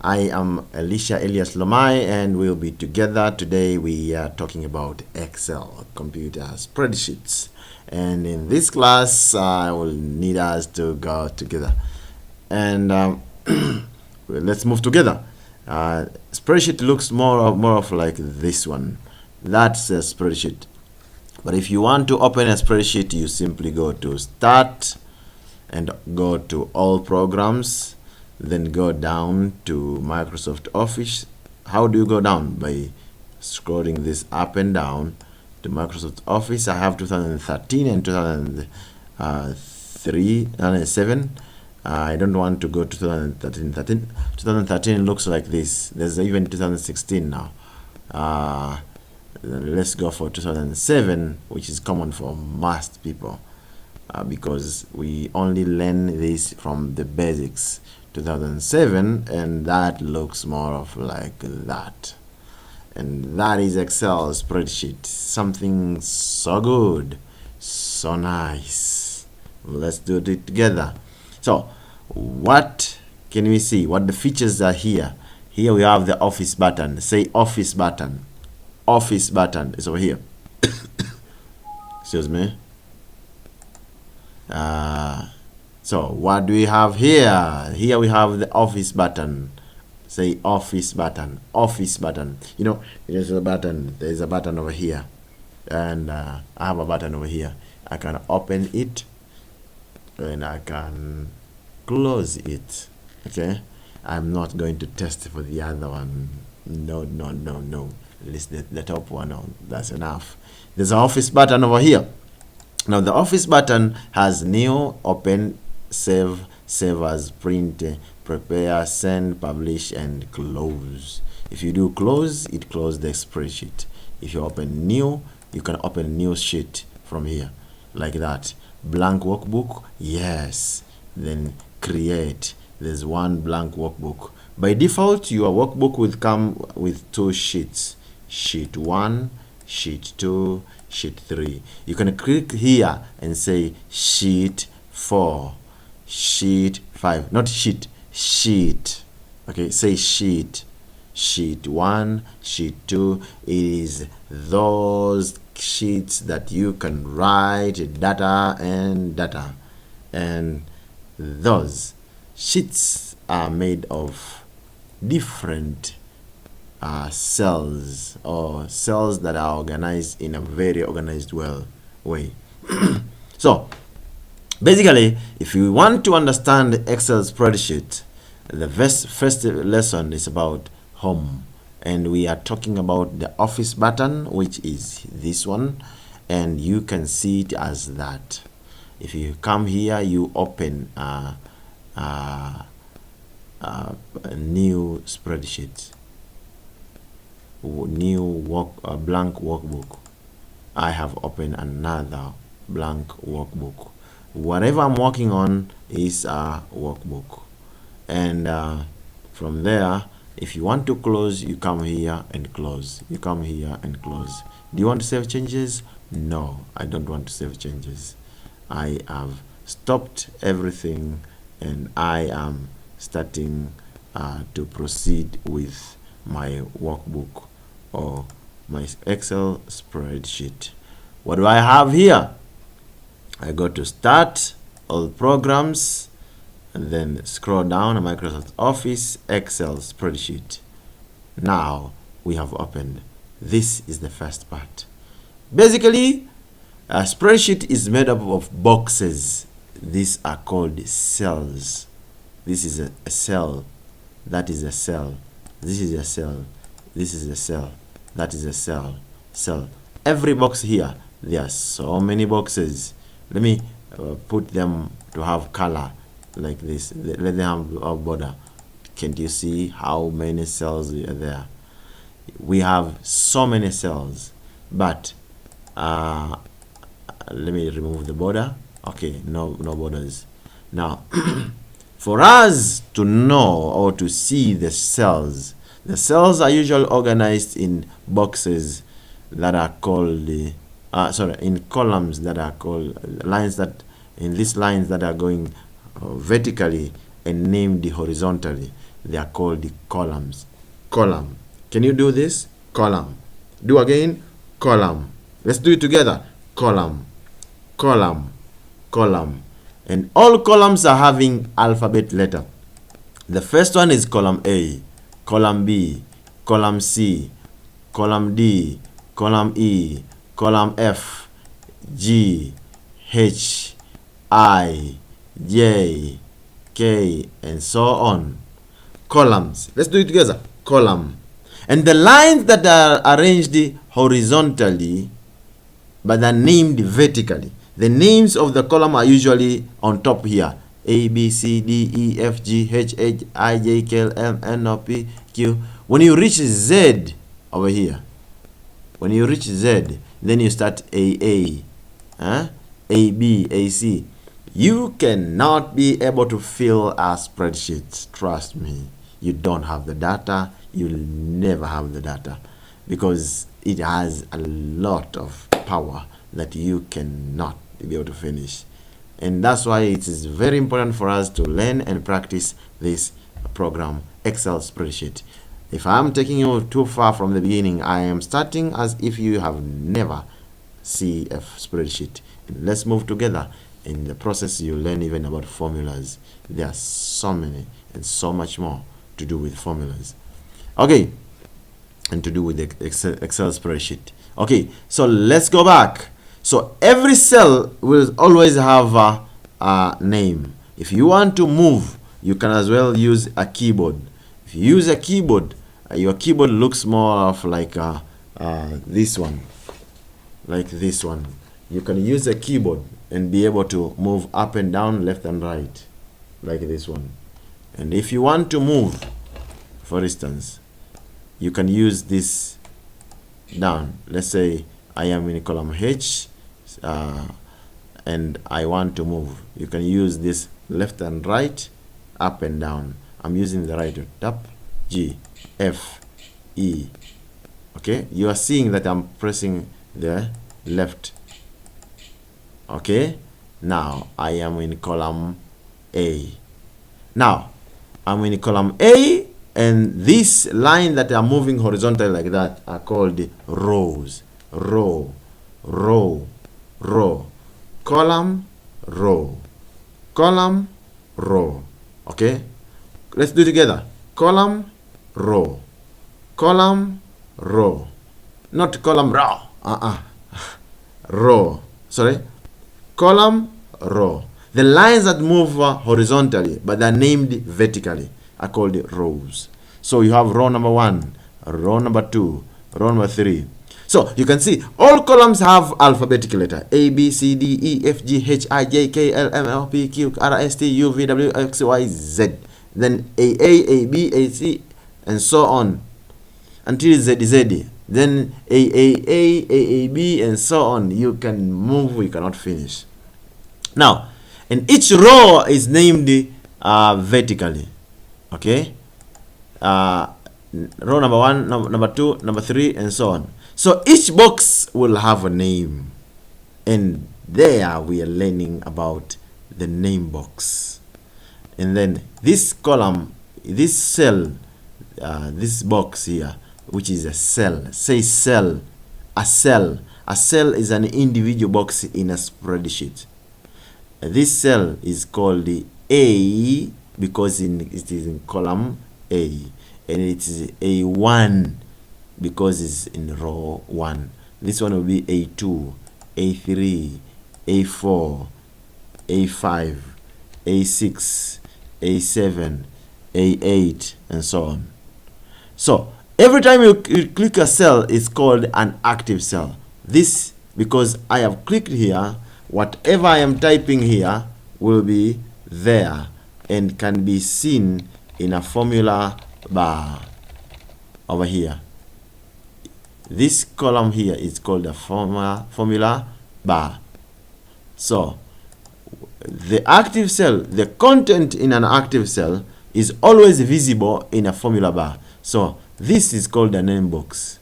I am Elisha Elias Lomai, and we'll be together today. We are talking about Excel, computer spreadsheets. And in this class, I will need us to go together. And let's move together. Spreadsheet looks more of like this one. That's a spreadsheet. But if you want to open a spreadsheet, you simply go to Start and go to All Programs. Then go down to Microsoft Office. How do you go down? By scrolling this up and down to Microsoft Office. I have 2013 and 2007. I don't want to go to 2013. 2013 looks like this. There's even 2016 now. Let's go for 2007, which is common for most people because we only learn this from the basics. 2007, and that looks more of like that, and that is Excel spreadsheet. Something so good, so nice. Let's do it together. So what can we see? What the features are here? Here we have the office button. Say office button. Office button is over here. Excuse me. So what do we have here? Here we have the office button. Say office button. Office button. You know, there's a button. There's a button over here, and I have a button over here. I can open it, and I can close it. Okay. I'm not going to test for the other one. No. At least the top one. No, that's enough. There's an office button over here. Now the office button has new, open, save, save as, print, prepare, send, publish, and close. If you do close, it closes the spreadsheet. If you open new, you can open new sheet from here, like that. Blank workbook, yes. Then create. There's one blank workbook. By default, your workbook will come with 2 sheets. Sheet 1, sheet 2, sheet 3. You can click here and say sheet 4, sheet 5, not sheet, sheet. Okay, say sheet. Sheet 1, sheet 2. It is those sheets that you can write data, and those sheets are made of different cells, or cells that are organized in a very organized way. So basically, if you want to understand Excel spreadsheet, the first lesson is about home, and we are talking about the office button, which is this one, and you can see it as that. If you come here, you open a new spreadsheet, blank workbook. I have opened another blank workbook. Whatever I'm working on is a workbook, and from there, if you want to close, you come here and close. You come here and close. Do you want to save changes? No, I don't want to save changes. I have stopped everything, and I am starting to proceed with my workbook or my Excel spreadsheet. What do I have here? I go to Start, All Programs, and then scroll down to Microsoft Office, Excel spreadsheet. Now we have opened. This is the first part. Basically, a spreadsheet is made up of boxes. These are called cells. This is a cell. That is a cell. This is a cell. This is a cell. That is a cell. Cell. Every box here, there are so many boxes. Let me put them to have color like this. Let them have a border. Can't you see how many cells are there? We have so many cells, but let me remove the border. Okay, no borders. Now, for us to know or to see the cells are usually organized in boxes that are called in columns that are called lines, that in these lines that are going vertically and named horizontally. They are called the columns. Column. Can you do this? Column. Do again. Column. Let's do it together. Column. Column. Column. And all columns are having alphabet letter. The first one is column A, column B, column C, column D, column E, column F, G, H, I, J, K, and so on. Columns. Let's do it together. Column. And the lines that are arranged horizontally but are named vertically. The names of the column are usually on top here. A, B, C, D, E, F, G, H, I, J, K, L, M, N, O, P, Q. When you reach Z over here, when you reach Z, then you start A, B, A, C. You cannot be able to fill a spreadsheet. Trust me. You don't have the data. You'll never have the data because it has a lot of power that you cannot be able to finish. And that's why it is very important for us to learn and practice this program, Excel spreadsheet. If I'm taking you too far from the beginning, I am starting as if you have never seen a spreadsheet. And let's move together. In the process, you learn even about formulas. There are so many and so much more to do with formulas. Okay, and to do with the Excel spreadsheet. Okay, so let's go back. So every cell will always have a name. If you want to move, you can as well use a keyboard. If you use a keyboard, your keyboard looks more of like this one. Like this one. You can use a keyboard and be able to move up and down, left and right. Like this one. And if you want to move, for instance, you can use this down. Let's say I am in column H and I want to move. You can use this left and right, up and down. I'm using the right. Tap G, F, E. Okay, you are seeing that I'm pressing the left. Okay, now I am in column A. Now I'm in column A, and this line that are moving horizontally like that are called rows. Row, row, row. Column, row. Column, row. Okay, let's do it together. Column, row. Column, row. Not column, row. Row. Sorry. Column, row. The lines that move horizontally but are named vertically are called rows. So you have row number 1, row number 2, row number 3. So you can see all columns have alphabetical letter A, B, C, D, E, F, G, H, I, J, K, L, M, N, O, P, Q, R, S, T, U, V, W, X, Y, Z. Then A, B, A, C, and so on until Z. Then A, B, and so on. You can move, you cannot finish. Now, and each row is named vertically. Okay? Row number 1, number 2, number 3, and so on. So each box will have a name. And there we are learning about the name box. And then this column, this cell, this box here, which is a cell. Say cell. A cell. A cell is an individual box in a spreadsheet. This cell is called the A because it is in column A, and it is A1 because it's in row 1. This one will be A2, A3, A4, A5, A6, A7, A8, and so on. So every time you click a cell, it's called an active cell. This because I have clicked here. Whatever I am typing here will be there and can be seen in a formula bar over here. This column here is called a formula bar. So the active cell, the content in an active cell is always visible in a formula bar. So this is called a name box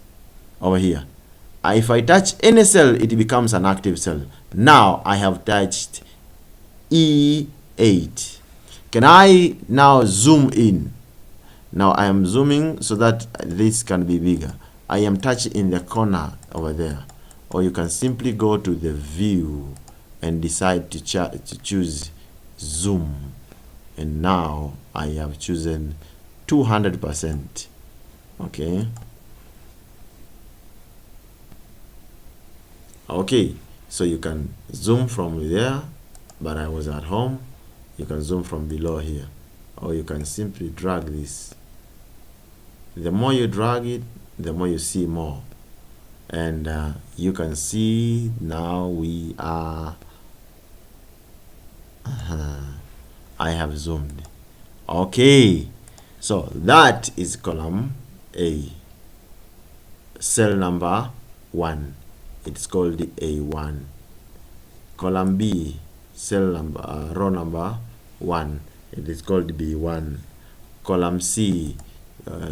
over here. If I touch any cell, it becomes an active cell. Now I have touched E8. Can I now zoom in? Now I am zooming so that this can be bigger. I am touching in the corner over there, or you can simply go to the view and decide to choose zoom, and now I have chosen 200%. Okay. Okay, so you can zoom from there, but I was at home. You can zoom from below here, or you can simply drag this. The more you drag it, the more you see more. And you can see now we are I have zoomed. Okay, so that is column A, cell number 1. It's called A1. Column B, cell number row number 1. It is called B1. Column C,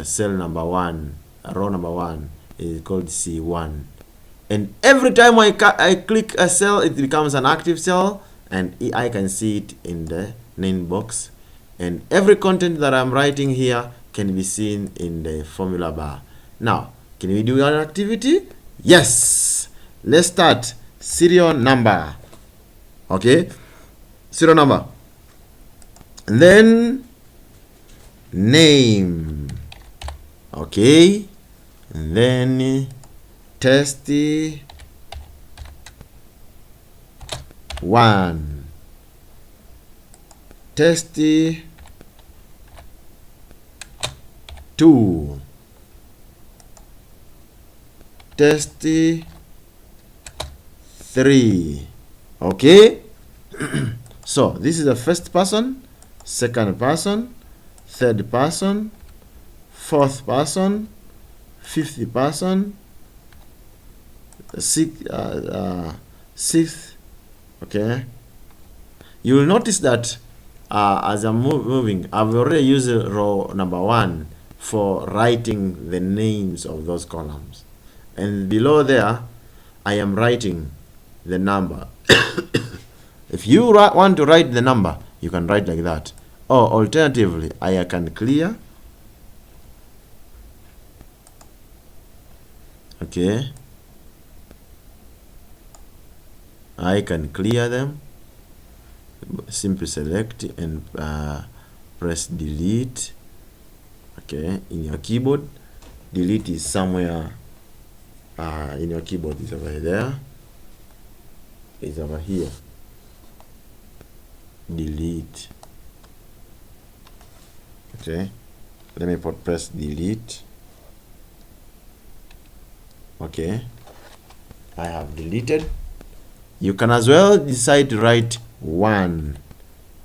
cell number 1, row number 1, is called C1. And every time I click a cell, it becomes an active cell, and I can see it in the name box. And every content that I'm writing here can be seen in the formula bar. Now, can we do an activity? Yes. Let's start. Serial number. Okay. Serial number. And then name. Okay. And then testy 1, testy 2, testy 3. Okay. So this is the first person, second person, third person, fourth person, fifth person, sixth. Okay, you will notice that as I'm moving, I've already used row number 1 for writing the names of those columns, and below there I am writing the number. If you want to write the number, you can write like that, or alternatively I can clear. Okay, I can clear them. Simply select and press delete. Okay, in your keyboard, delete is somewhere in your keyboard. Is over there. It's over here. Delete. Okay, let me press delete. Okay, I have deleted. You can as well decide to write 1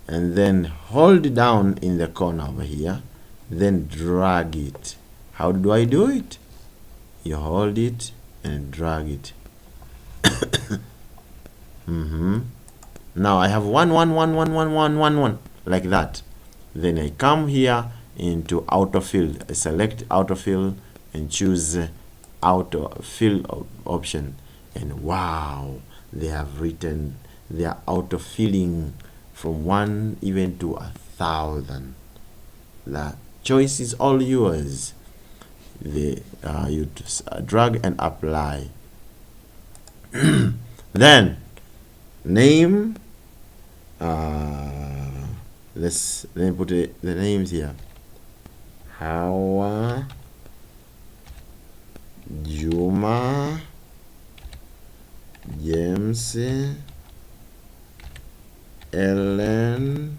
and then hold down in the corner over here, then drag it. How do I do it? You hold it and drag it. Now I have 1 1 1 1 1 1 1 1 like that. Then I come here into autofill. I select autofill and choose autofill option, and wow, they have written, they are autofilling from 1 even to 1,000. The choice is all yours. You drag and apply. Then name. Let me put the names here. Hawa, Juma, James, Ellen,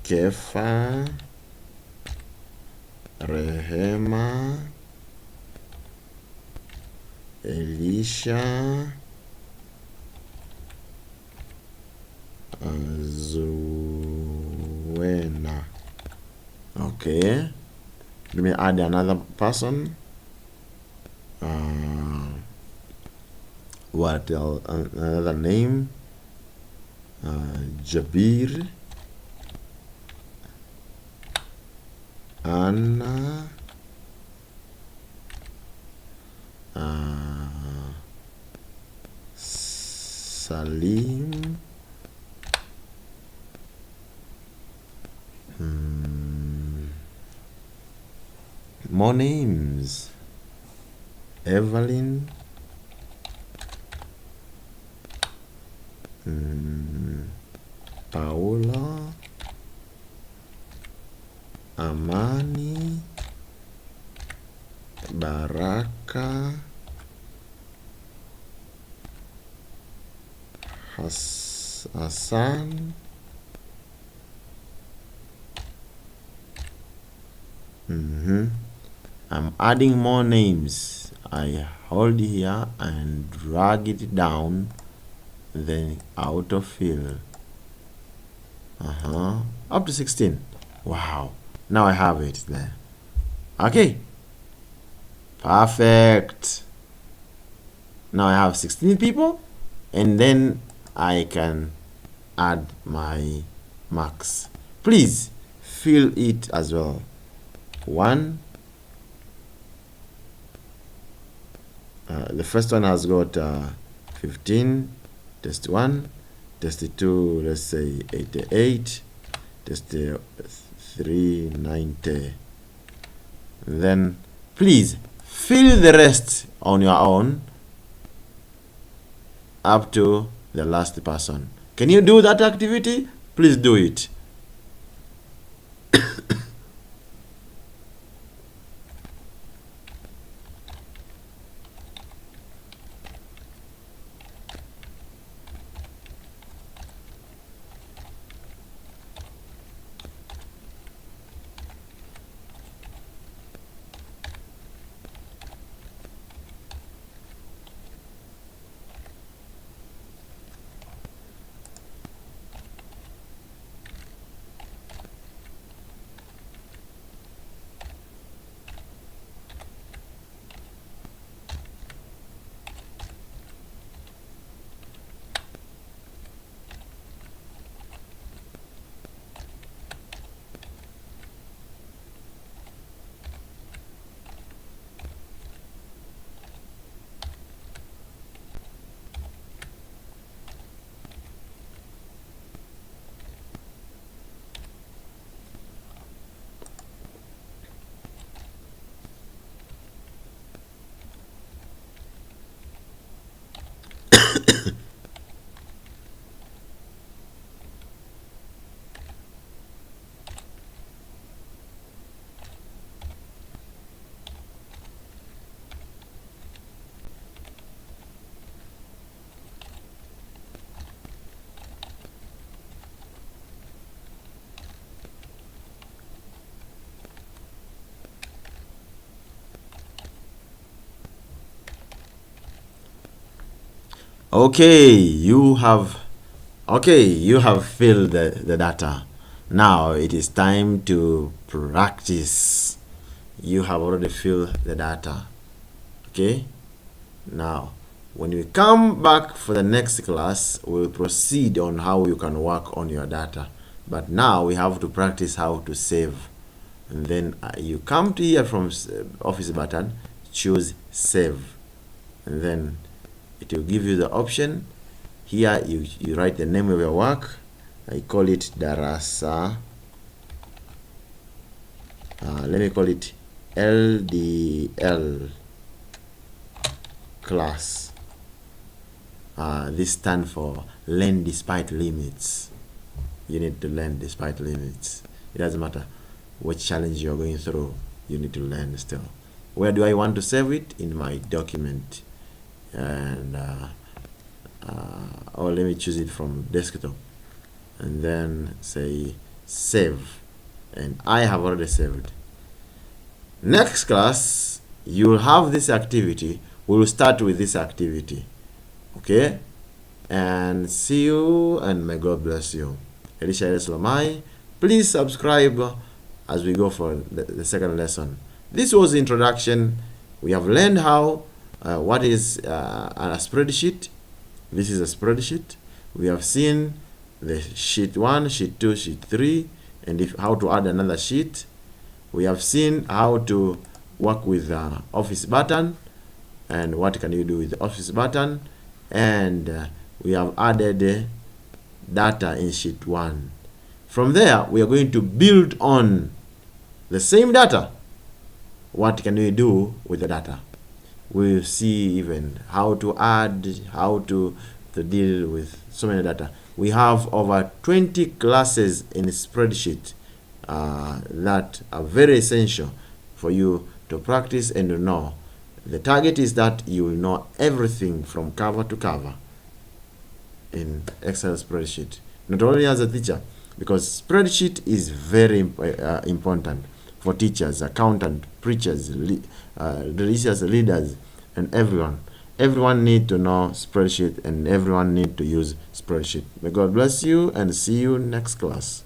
Kefa, Rehema, Elisha, Zuena. Okay, let me add another person. What else? Another name? Jabir, Anna, Salim, More names. Evelyn, Paola, Amani, Baraka, Hassan, I'm adding more names. I hold here and drag it down, then autofill. Up to 16. Wow. Now I have it there. Okay. Perfect. Now I have 16 people, and then I can add my marks. Please fill it as well. 1. The first one has got 15. Test 1. Test 2, let's say 88. Test 3, 90. Then please fill the rest on your own up to the last person. Can you do that activity? Please do it. Okay, you have filled the data. Now it is time to practice. You have already filled the data. Okay, now when we come back for the next class, we'll proceed on how you can work on your data. But now we have to practice how to save. And then you come to here from Office button, choose Save, and then it will give you the option. Here you write the name of your work. I call it Darasa. Let me call it LDL class. This stands for Learn Despite Limits. You need to learn despite limits. It doesn't matter which challenge you're going through, you need to learn still. Where do I want to save it? In my document. And or let me choose it from desktop, and then say save, and I have already saved. Next class you'll have this activity. We'll start with this activity. Okay, and see you, and may God bless you. Elisha Lamai. Please subscribe as we go for the second lesson. This was the introduction. We have learned how what is a spreadsheet. This is a spreadsheet. We have seen the sheet 1, sheet 2, sheet 3, and how to add another sheet. We have seen how to work with the Office button, and what can you do with the Office button. And we have added data in sheet 1. From there, we are going to build on the same data what can we do with the data. We'll see even how to add, how to deal with so many data. We have over 20 classes in Spreadsheet that are very essential for you to practice and to know. The target is that you will know everything from cover to cover in Excel spreadsheet, not only as a teacher, because spreadsheet is very important for teachers, accountants, preachers, religious leaders, and everyone. Everyone need to know spreadsheet, and everyone need to use spreadsheet. May God bless you, and see you next class.